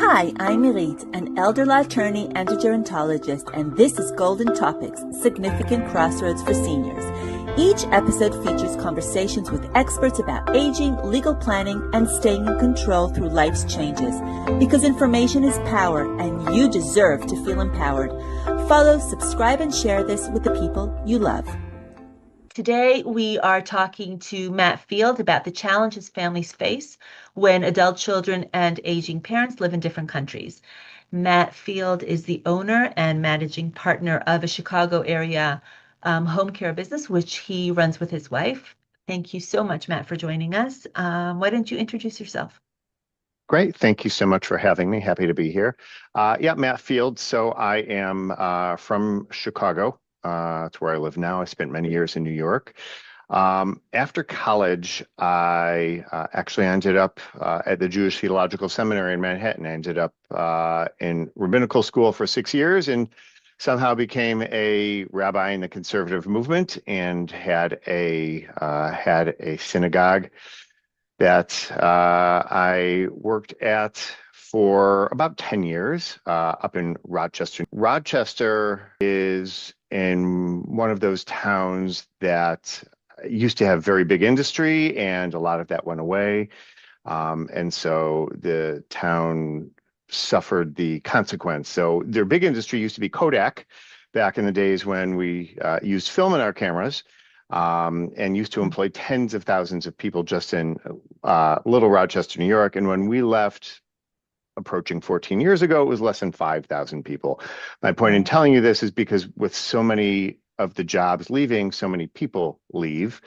Hi, I'm Mirit, an elder law attorney and a gerontologist, and this is Golden Topics, Significant Crossroads for Seniors. Each episode features conversations with experts about aging, legal planning, and staying in control through life's changes. Because information is power, and you deserve to feel empowered. Follow, subscribe, and share this with the people you love. Today, we are talking to Matt Field about the challenges families face when adult children and aging parents live in different countries. Matt Field is the owner and managing partner of a Chicago area home care business, which he runs with his wife. Thank you so much, Matt, for joining us. Why don't you introduce yourself? Great. Thank you so much for having me. Happy to be here. Matt Field. So I am from Chicago. It's where I live now. I spent many years in New York. After college, I actually ended up at the Jewish Theological Seminary in Manhattan. I ended up in rabbinical school for 6 years and somehow became a rabbi in the conservative movement and had a synagogue that I worked at for about 10 years up in Rochester. Rochester is in one of those towns that used to have very big industry, and a lot of that went away. And so the town suffered the consequence. So their big industry used to be Kodak back in the days when we used film in our cameras, and used to employ tens of thousands of people just in Little Rochester, New York. And when we left, approaching 14 years ago, it was less than 5,000 people. My point in telling you this is because with so many of the jobs leaving, so many people leave.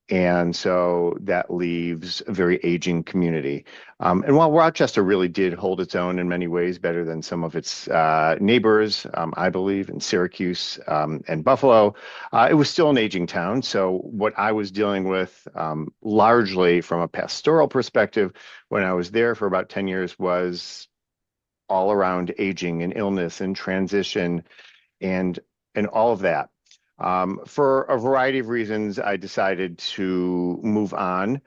And so that leaves a very aging community. And while Rochester really did hold its own in many ways, better than some of its neighbors, I believe, in Syracuse and Buffalo, it was still an aging town. So what I was dealing with largely from a pastoral perspective when I was there for about 10 years was all around aging and illness and transition and all of that. For a variety of reasons, I decided to move on,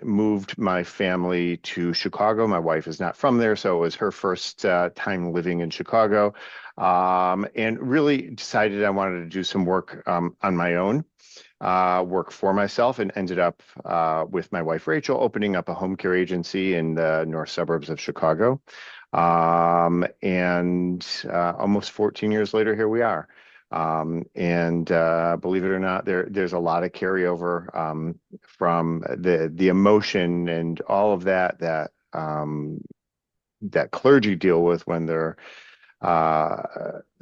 moved my family to Chicago. My wife is not from there, so it was her first time living in Chicago, and really decided I wanted to do some work on my own, work for myself, and ended up with my wife, Rachel, opening up a home care agency in the north suburbs of Chicago. And almost 14 years later, here we are. Believe it or not, there's a lot of carryover from the emotion and all of that clergy deal with when they're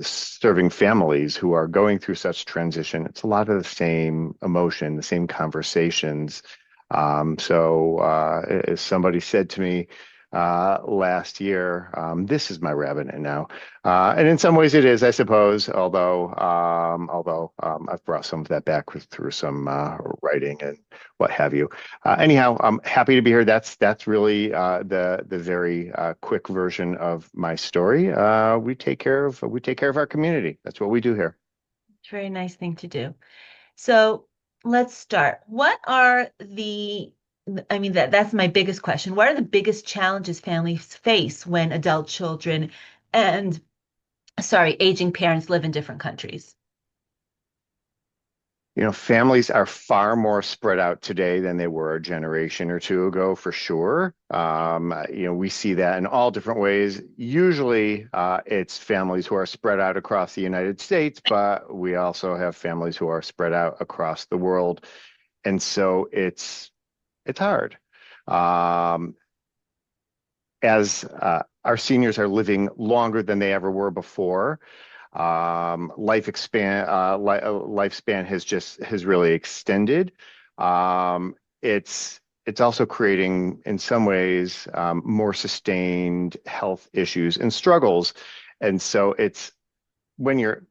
serving families who are going through such transition. It's a lot of the same emotion, the same conversations. As somebody said to me last year, this is my rabbit now, and in some ways it is, I suppose. Although I've brought some of that back through some writing and what have you. Anyhow, I'm happy to be here. That's really the very quick version of my story. We take care of our community. That's what we do here. It's a very nice thing to do. So let's start. What are that's my biggest question. What are the biggest challenges families face when adult children and, aging parents live in different countries? You know, families are far more spread out today than they were a generation or two ago, for sure. We see that in all different ways. Usually, it's families who are spread out across the United States, but we also have families who are spread out across the world. And so it's hard. As our seniors are living longer than they ever were before, lifespan has really extended. It's also creating, in some ways, more sustained health issues and struggles. And so it's when you're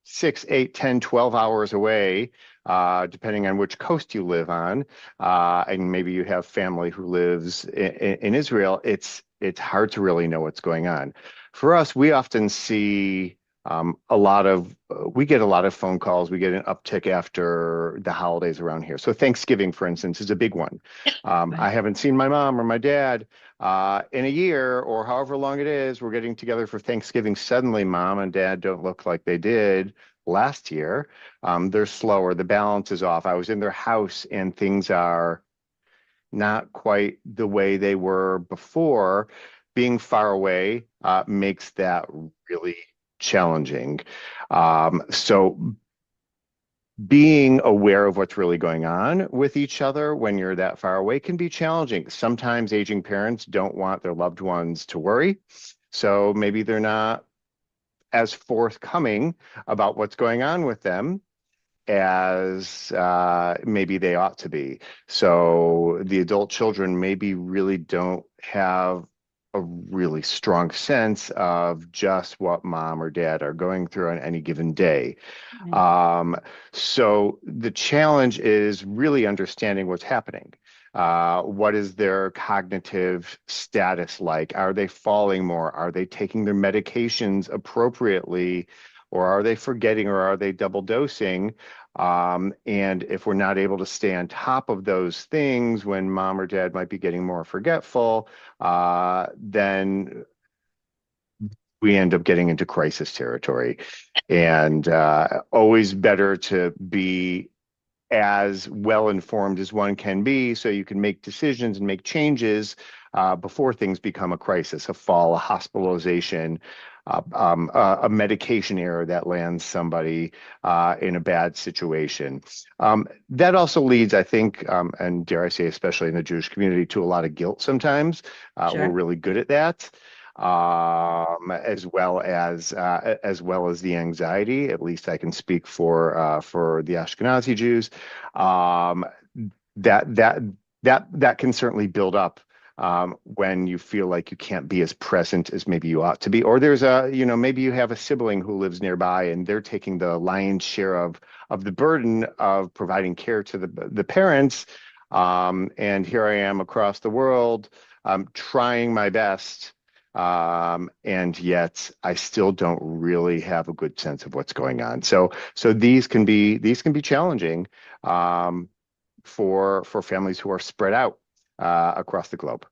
6, 8, 10, 12 hours away, depending on which coast you live on, and maybe you have family who lives in Israel, it's hard to really know what's going on. For us, we often see we get a lot of phone calls. We get an uptick after the holidays around here. So Thanksgiving, for instance, is a big one. I haven't seen my mom or my dad In a year or however long it is, we're getting together for Thanksgiving. Suddenly, mom and dad don't look like they did last year. They're slower. The balance is off. I was in their house and things are not quite the way they were before. Being far away makes that really challenging. So being aware of what's really going on with each other when you're that far away can be challenging. Sometimes aging parents don't want their loved ones to worry. So maybe they're not as forthcoming about what's going on with them as maybe they ought to be. So the adult children maybe really don't have a really strong sense of just what mom or dad are going through on any given day. Right. Um, so the challenge is really understanding what's happening. What is their cognitive status like? Are they falling more? Are they taking their medications appropriately? Or are they forgetting or are they double dosing? And if we're not able to stay on top of those things when mom or dad might be getting more forgetful, then we end up getting into crisis territory. And always better to be as well informed as one can be so you can make decisions and make changes before things become a crisis, a fall, a hospitalization, a medication error that lands somebody in a bad situation. That also leads, I think, and dare I say, especially in the Jewish community, to a lot of guilt sometimes. We're Sure. really good at that. As well as the anxiety. At least I can speak for the Ashkenazi Jews. Um, that that that can certainly build up when you feel like you can't be as present as maybe you ought to be, or there's maybe you have a sibling who lives nearby and they're taking the lion's share of the burden of providing care to the parents. And here I am across the world, trying my best. And yet I still don't really have a good sense of what's going on. So these can be challenging for families who are spread out across the globe.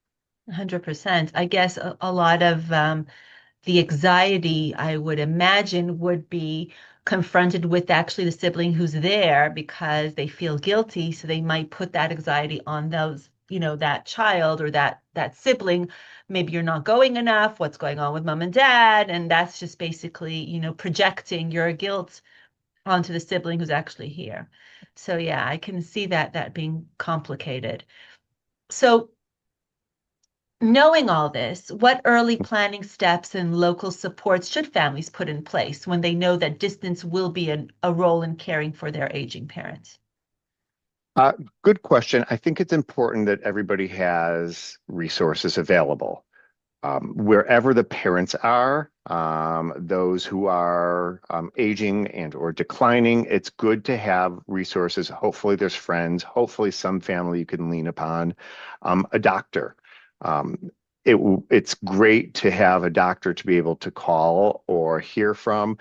100%. I guess a lot of the anxiety, I would imagine, would be confronted with actually the sibling who's there because they feel guilty. So they might put that anxiety on those, that child or that sibling. Maybe you're not going enough. What's going on with mom and dad? And that's just basically, projecting your guilt onto the sibling who's actually here. So yeah, I can see that being complicated. So knowing all this, what early planning steps and local supports should families put in place when they know that distance will be a role in caring for their aging parents? Uh, Good question. I think it's important that everybody has resources available. Wherever the parents are, those who are aging and or declining, it's good to have resources. Hopefully there's friends, hopefully some family you can lean upon, a doctor. Um, it's great to have a doctor to be able to call or hear from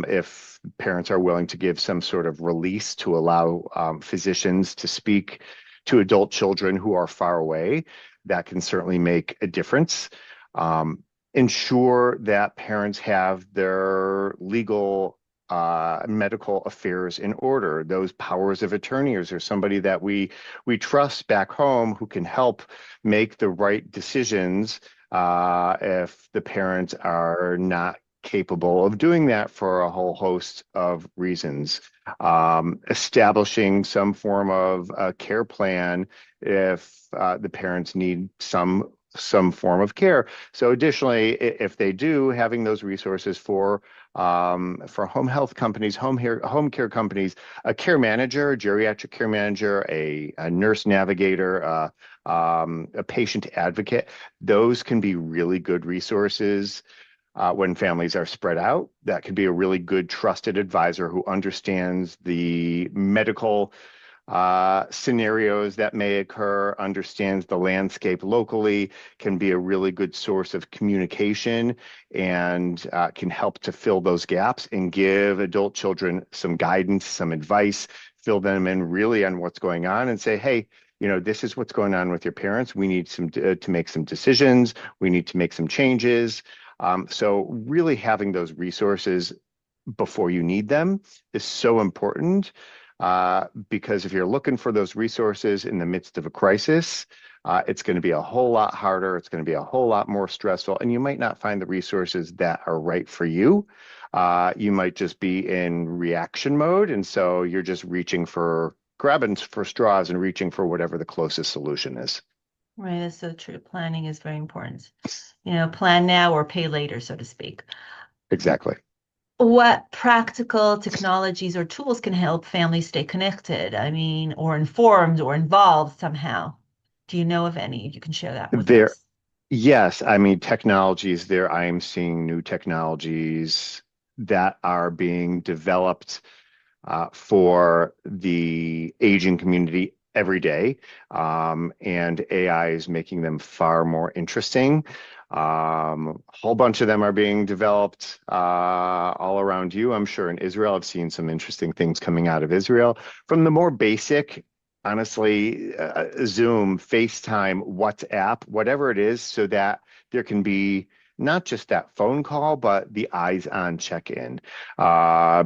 if parents are willing to give some sort of release to allow physicians to speak to adult children who are far away. That can certainly make a difference. Um, Ensure that parents have their legal medical affairs in order. Those powers of attorneys or somebody that we trust back home who can help make the right decisions if the parents are not capable of doing that for a whole host of reasons. Establishing some form of a care plan if the parents need some form of care. So additionally, if they do, having those resources for home health companies, home care companies, a care manager, a geriatric care manager, a nurse navigator, a patient advocate, those can be really good resources when families are spread out. That could be a really good trusted advisor who understands the medical scenarios that may occur, understands the landscape locally, can be a really good source of communication, and can help to fill those gaps and give adult children some guidance, some advice, fill them in really on what's going on and say, hey, this is what's going on with your parents. We need to make some decisions. We need to make some changes. So really having those resources before you need them is so important, because if you're looking for those resources in the midst of a crisis, it's going to be a whole lot harder. It's going to be a whole lot more stressful, and you might not find the resources that are right for you. You might just be in reaction mode, and so you're just grabbing for straws and reaching for whatever the closest solution is. Right, that's so true. Planning is very important. Plan now or pay later, so to speak. Exactly. What practical technologies or tools can help families stay connected? I mean, or informed or involved somehow? Do you know of any? You can share that with There, us. yes, I mean, technologies there. I am seeing new technologies that are being developed for the aging community every day. And AI is making them far more interesting. A whole bunch of them are being developed all around you. I'm sure in Israel, I've seen some interesting things coming out of Israel. From the more basic, honestly, Zoom, FaceTime, WhatsApp, whatever it is, so that there can be not just that phone call, but the eyes on check-in,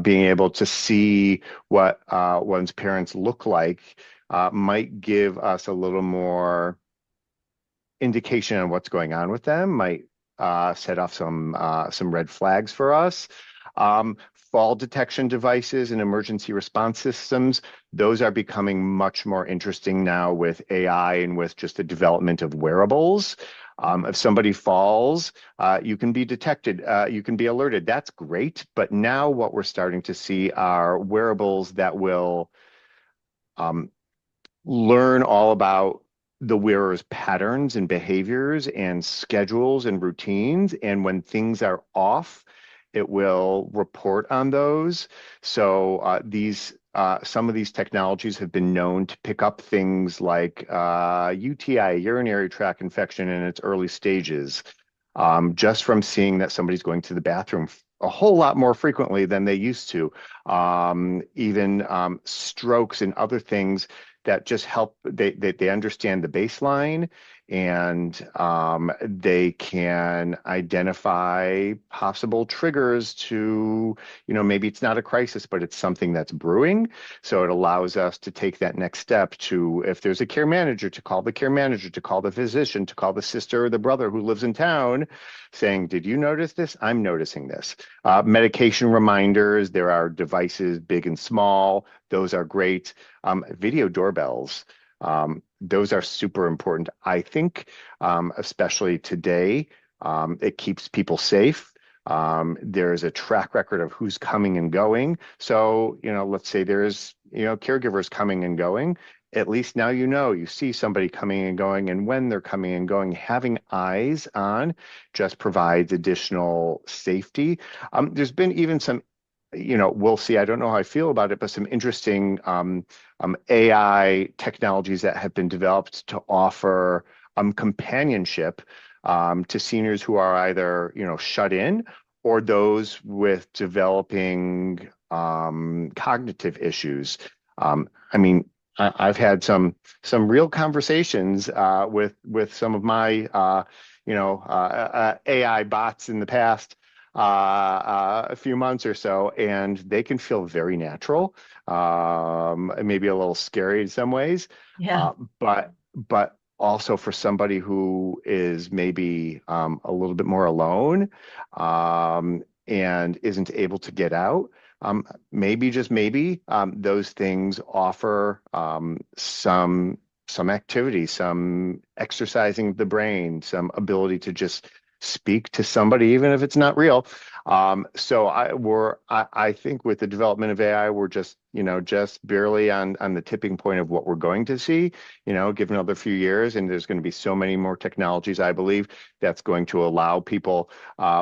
being able to see what one's parents look like might give us a little more indication on what's going on with them, might set off some red flags for us. Fall detection devices and emergency response systems, those are becoming much more interesting now with AI and with just the development of wearables. If somebody falls, you can be detected, you can be alerted. That's great. But now what we're starting to see are wearables that will um, learn all about the wearer's patterns and behaviors and schedules and routines. And when things are off, it will report on those. So some of these technologies have been known to pick up things like UTI, urinary tract infection in its early stages, just from seeing that somebody's going to the bathroom a whole lot more frequently than they used to. Even strokes and other things that just help. They understand the baseline, and they can identify possible triggers to, maybe it's not a crisis, but it's something that's brewing. So it allows us to take that next step to, if there's a care manager, to call the care manager, to call the physician, to call the sister or the brother who lives in town, saying, did you notice this? I'm noticing this. Medication reminders, there are devices big and small. Those are great. Video doorbells, those are super important. I think, especially today, it keeps people safe. There's a track record of who's coming and going. So, let's say there's, caregivers coming and going. At least now you see somebody coming and going, and when they're coming and going, having eyes on just provides additional safety. There's been even some, we'll see. I don't know how I feel about it, but some interesting AI technologies that have been developed to offer companionship to seniors who are either, shut in, or those with developing cognitive issues. I mean, I've had some real conversations with some of my AI bots in the past a few months or so, and they can feel very natural, maybe a little scary in some ways, Yeah. but also for somebody who is maybe a little bit more alone, and isn't able to get out. Maybe, just maybe, those things offer some activity, some exercising the brain, some ability to just speak to somebody, even if it's not real. So I think with the development of AI, we're just barely on the tipping point of what we're going to see, given another few years, and there's going to be so many more technologies, I believe, that's going to allow people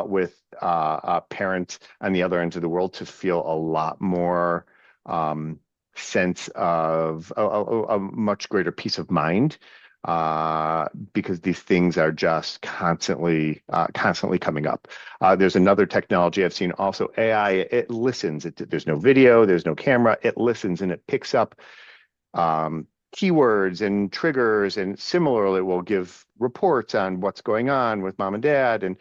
with parents on the other end of the world to feel a lot more sense of a much greater peace of mind, because these things are just constantly coming up. There's another technology I've seen also, AI. It listens. There's no video, there's no camera. It listens and it picks up keywords and triggers, and similarly will give reports on what's going on with mom and dad, and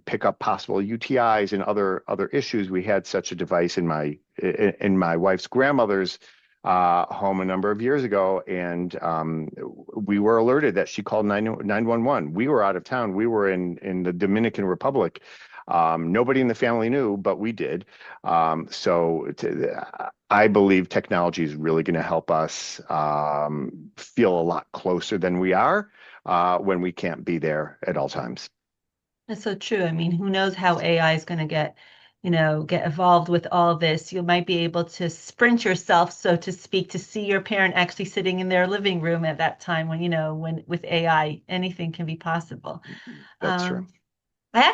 pick up possible UTIs and other issues. We had such a device in my wife's grandmother's home a number of years ago, and we were alerted that she called 911. We were out of town. We were in the Dominican Republic. Nobody in the family knew, but we did. I believe technology is really going to help us feel a lot closer than we are when we can't be there at all times. That's so true. I mean, who knows how AI is going to get evolved with all this. You might be able to sprint yourself, so to speak, to see your parent actually sitting in their living room at that time when, when with AI, anything can be possible. That's true. Um, I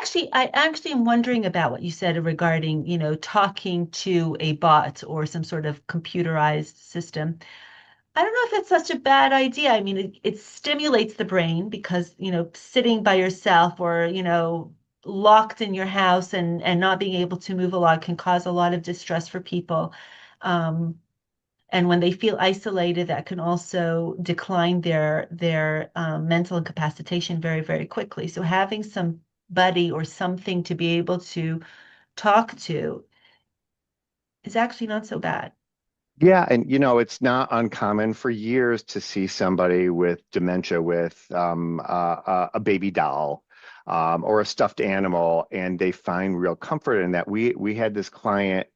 actually am wondering about what you said regarding, talking to a bot or some sort of computerized system. I don't know if it's such a bad idea. I mean, it stimulates the brain because, sitting by yourself or, locked in your house and not being able to move a lot can cause a lot of distress for people. Um, and when they feel isolated, that can also decline their mental incapacitation very, very quickly. So having somebody or something to be able to talk to is actually not so bad. Yeah, and it's not uncommon for years to see somebody with dementia with a baby doll or a stuffed animal, and they find real comfort in that. We had this client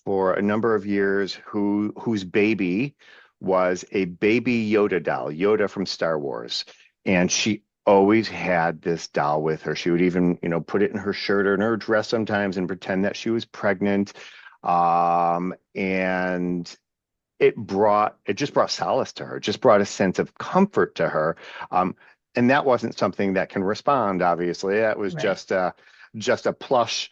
for a number of years whose baby was a baby Yoda doll, Yoda from Star Wars, and she always had this doll with her. She would even, put it in her shirt or in her dress sometimes and pretend that she was pregnant. And it just brought solace to her, just brought a sense of comfort to her. Um, and that wasn't something that can respond, obviously. That was Right. just a plush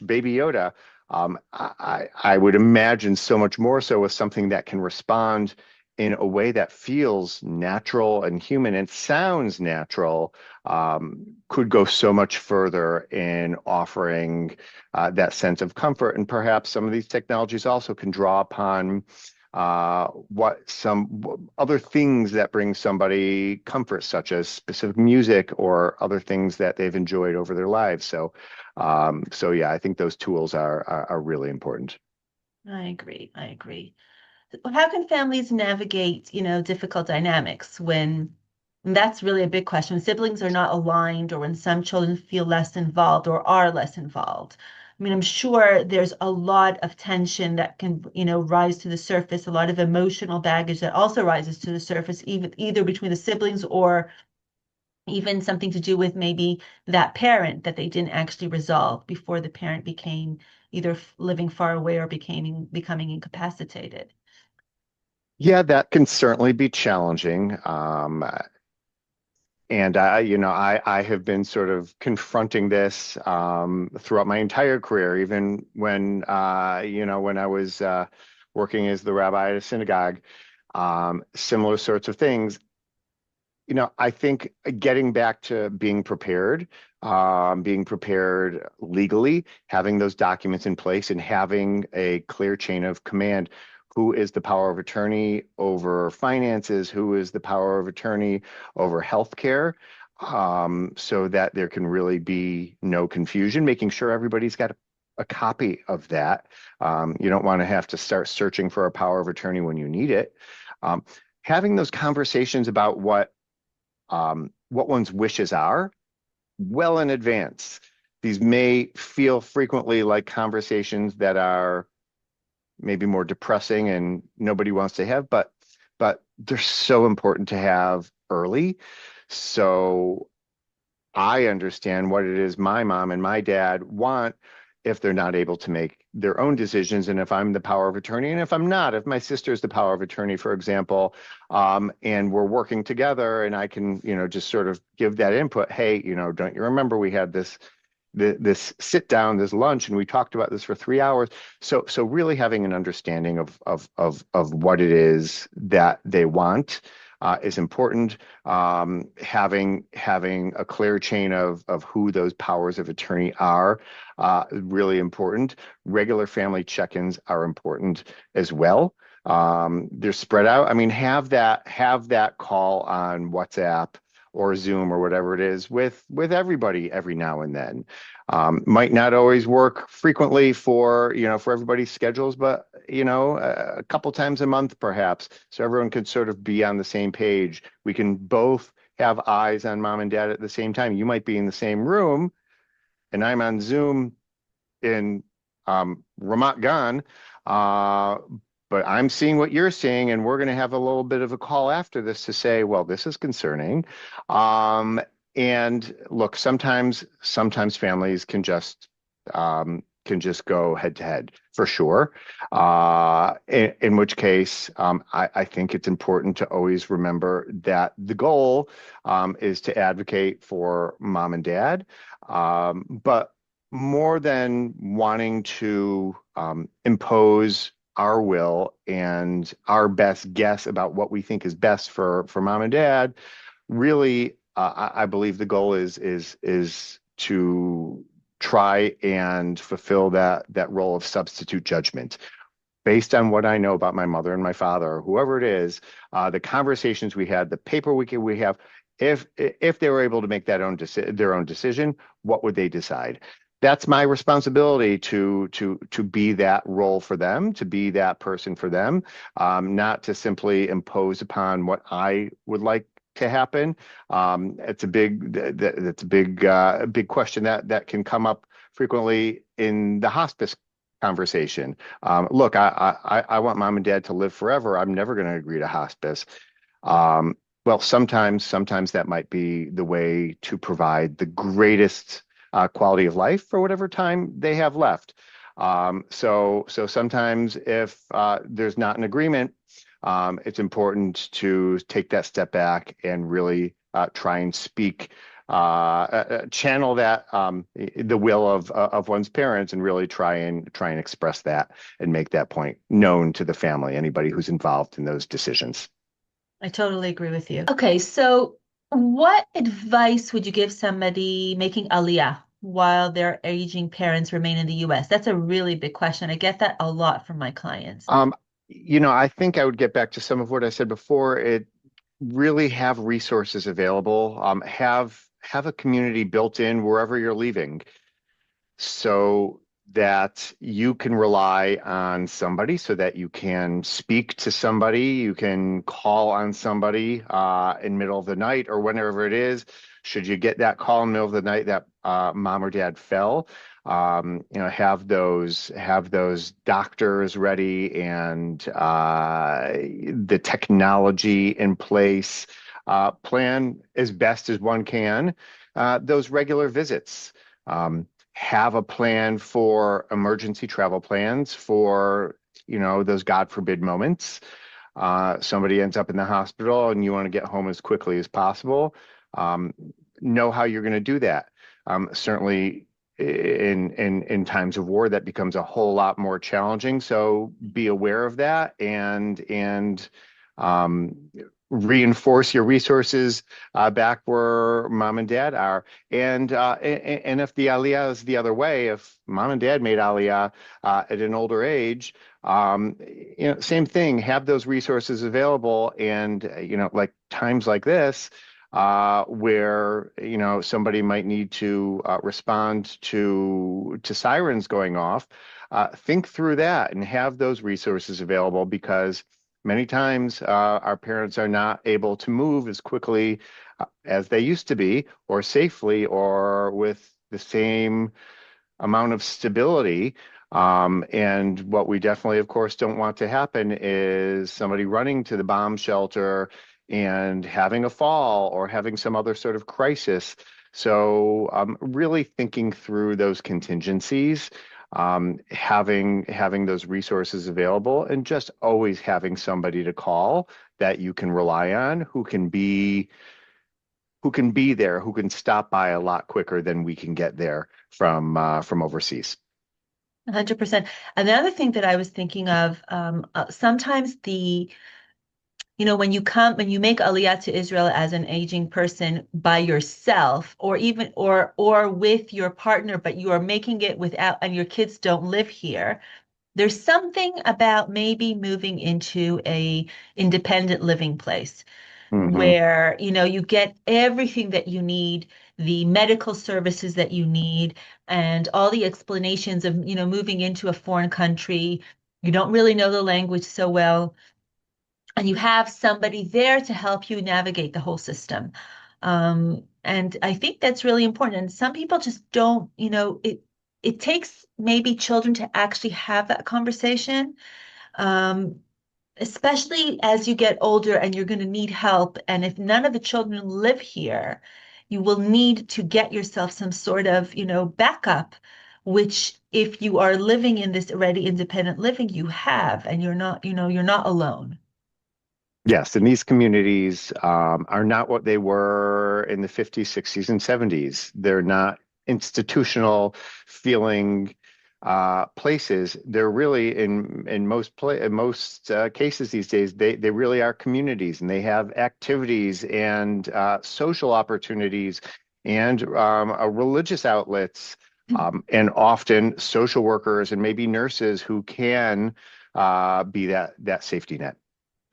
baby Yoda. I would imagine so much more so with something that can respond in a way that feels natural and human and sounds natural, could go so much further in offering that sense of comfort. And perhaps some of these technologies also can draw upon what some other things that bring somebody comfort, such as specific music or other things that they've enjoyed over their lives. So yeah, I think those tools are really important. I agree. I agree. How can families navigate, difficult dynamics when and that's really a big question. When siblings are not aligned or when some children feel less involved or are less involved? I mean, I'm sure there's a lot of tension that can, rise to the surface, a lot of emotional baggage that also rises to the surface, even either between the siblings or even something to do with maybe that parent that they didn't actually resolve before the parent became either living far away or becoming incapacitated. Yeah, that can certainly be challenging. And I have been sort of confronting this throughout my entire career, even when I was working as the rabbi at a synagogue, similar sorts of things. I think getting back to being prepared legally, having those documents in place, and having a clear chain of command. Who is the power of attorney over finances? Who is the power of attorney over healthcare? So that there can really be no confusion, making sure everybody's got a copy of that. You don't want to have to start searching for a power of attorney when you need it. Um, Having those conversations about what one's wishes are well in advance. These may feel frequently like conversations that are maybe more depressing and nobody wants to have, but they're so important to have early. So I understand what it is my mom and my dad want if they're not able to make their own decisions, and if I'm the power of attorney, and if I'm not, if my sister's the power of attorney, for example, and we're working together, and I can, just sort of give that input. Hey, don't you remember we had this sit down, this lunch, and we talked about this for 3 hours. So really having an understanding of what it is that they want is important. Having a clear chain of who those powers of attorney are really important. Regular family check-ins are important as well. They're spread out. I mean, have that call on WhatsApp or Zoom or whatever it is with everybody every now and then. Might not always work frequently for everybody's schedules, but a couple times a month perhaps, so everyone could sort of be on the same page. We can both have eyes on mom and dad at the same time. You might be in the same room, and I'm on Zoom in Ramat Gan, uh, but I'm seeing what you're seeing, and we're going to have a little bit of a call after this to say, well, this is concerning. Um, and look, sometimes families can just go head to head for sure. In which case, I think it's important to always remember that the goal is to advocate for mom and dad. But more than wanting to impose our will and our best guess about what we think is best for mom and dad, really, I believe the goal is to try and fulfill that role of substitute judgment. Based on what I know about my mother and my father, or whoever it is, the conversations we had, the paperwork we have, if they were able to make their own decision, what would they decide? That's my responsibility to be that role for them, to be that person for them, not to simply impose upon what I would like to happen. It's a big question that can come up frequently in the hospice conversation. Look, I want mom and dad to live forever. I'm never going to agree to hospice. Well, sometimes that might be the way to provide the greatest quality of life for whatever time they have left. So sometimes if there's not an agreement, it's important to take that step back and really try and channel that the will of one's parents, and really try and express that and make that point known to the family, anybody who's involved in those decisions. I totally agree with you. Okay, so what advice would you give somebody making Aliyah while their aging parents remain in the US? That's a really big question. I get that a lot from my clients. I think I would get back to some of what I said before. It really have resources available. Have a community built in wherever you're leaving, so that you can rely on somebody, so that you can speak to somebody, you can call on somebody in middle of the night or whenever it is. Should you get that call in the middle of the night that mom or dad fell, have those doctors ready, and the technology in place. Plan as best as one can those regular visits. Have a plan for emergency travel plans for those God forbid moments. Somebody ends up in the hospital and you want to get home as quickly as possible. Know how you're going to do that. Certainly in times of war, that becomes a whole lot more challenging. So be aware of that, and um, reinforce your resources back where mom and dad are. And if the aliyah is the other way, if mom and dad made aliyah at an older age, same thing, have those resources available. And, like times like this, where, somebody might need to respond to sirens going off, think through that and have those resources available, because many times our parents are not able to move as quickly as they used to be, or safely, or with the same amount of stability. And what we definitely, of course, don't want to happen is somebody running to the bomb shelter and having a fall or having some other sort of crisis. So really thinking through those contingencies, having those resources available, and just always having somebody to call that you can rely on, who can be there, who can stop by a lot quicker than we can get there from overseas. 100%. And the other thing that I was thinking of, sometimes when you make Aliyah to Israel as an aging person by yourself, or even or with your partner, but you are making it without, and your kids don't live here, There's something about maybe moving into a independent living place Hmm. where, you get everything that you need, the medical services that you need, and all the explanations of, moving into a foreign country. You don't really know the language so well, and you have somebody there to help you navigate the whole system. And I think that's really important. And some people just don't, it takes maybe children to actually have that conversation. Um, Especially as you get older and you're going to need help. And if none of the children live here, you will need to get yourself some sort of, backup, which if you are living in this already independent living, you have, and you're not alone. Yes, and these communities are not what they were in the 50s, 60s, and 70s. They're not institutional feeling places. They're really in most cases these days, they really are communities, and they have activities and social opportunities and religious outlets, and often social workers and maybe nurses who can be that safety net.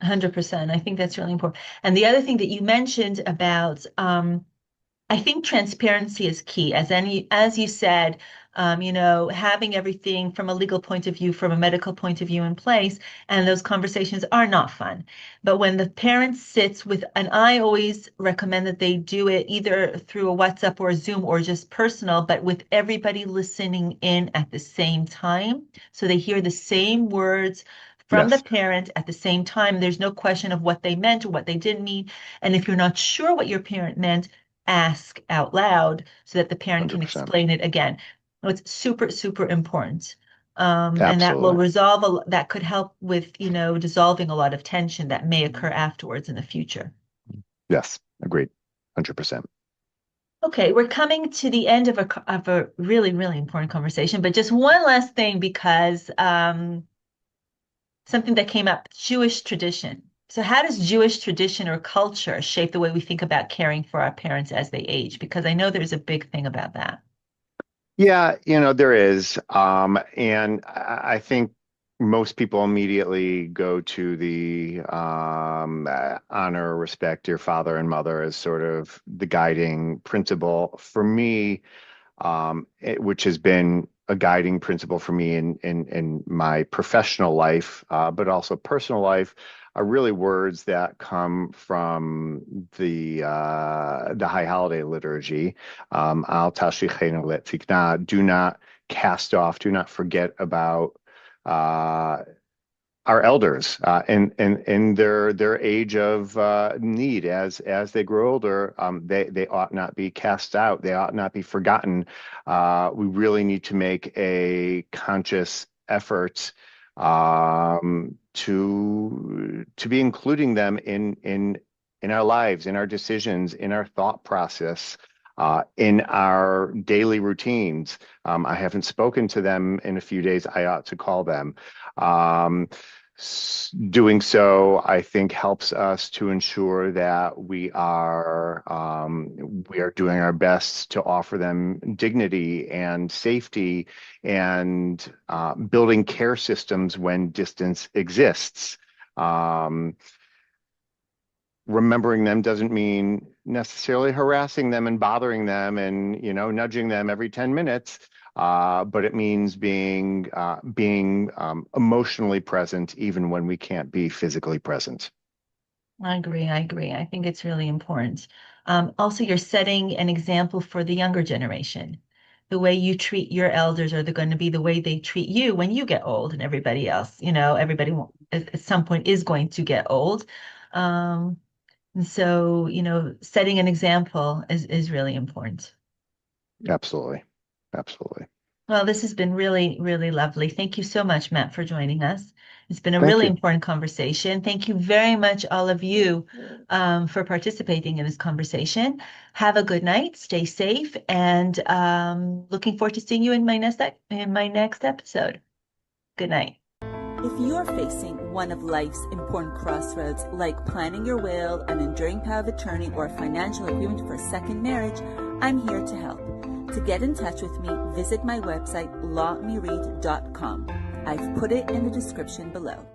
100%. I think that's really important. And the other thing that you mentioned about, I think transparency is key. As you said, having everything from a legal point of view, from a medical point of view in place, and those conversations are not fun. But when the parent sits with, and I always recommend that they do it either through a WhatsApp or a Zoom or just personal, but with everybody listening in at the same time, so they hear the same words from the Yes, parent at the same time. There's no question of what they meant or what they didn't mean. And if you're not sure what your parent meant, ask out loud so that the parent can 100%. explain it again. It's super, super important. And that will Absolutely. that could help with, dissolving a lot of tension that may occur afterwards in the future. Yes, agreed. 100%. Okay, we're coming to the end of a really, really important conversation, but just one last thing because something that came up, Jewish tradition. So how does Jewish tradition or culture shape the way we think about caring for our parents as they age? Because I know there's a big thing about that. Yeah, there is. And I think most people immediately go to the honor, respect your father and mother as sort of the guiding principle. For me, which has been a guiding principle for me in my professional life, but also personal life, are really words that come from the High Holiday liturgy. Al tashlichenu letzikna, do not cast off, do not forget about uh, our elders in their age of need. As they grow older, they ought not be cast out. They ought not be forgotten. We really need to make a conscious effort to be including them in our lives, in our decisions, in our thought process. In our daily routines. I haven't spoken to them in a few days. I ought to call them. Um, Doing so, I think, helps us to ensure that we are doing our best to offer them dignity and safety and building care systems when distance exists. Um, Remembering them doesn't mean necessarily harassing them and bothering them and nudging them every 10 minutes, but it means being emotionally present even when we can't be physically present. I agree. I agree. I think it's really important. Also, you're setting an example for the younger generation. The way you treat your elders are going to be the way they treat you when you get old, and everybody else. Everybody at some point is going to get old. Um, and so, setting an example is really important. Absolutely. Absolutely. Well, this has been really, really lovely. Thank you so much, Matt, for joining us. It's been a Thank really you. important conversation. Thank you very much, all of you, for participating in this conversation. Have a good night, stay safe, and looking forward to seeing you in my next episode. Good night. If you're facing one of life's important crossroads, like planning your will, an enduring power of attorney, or a financial agreement for a second marriage, I'm here to help. To get in touch with me, visit my website, lawmirit.com. I've put it in the description below.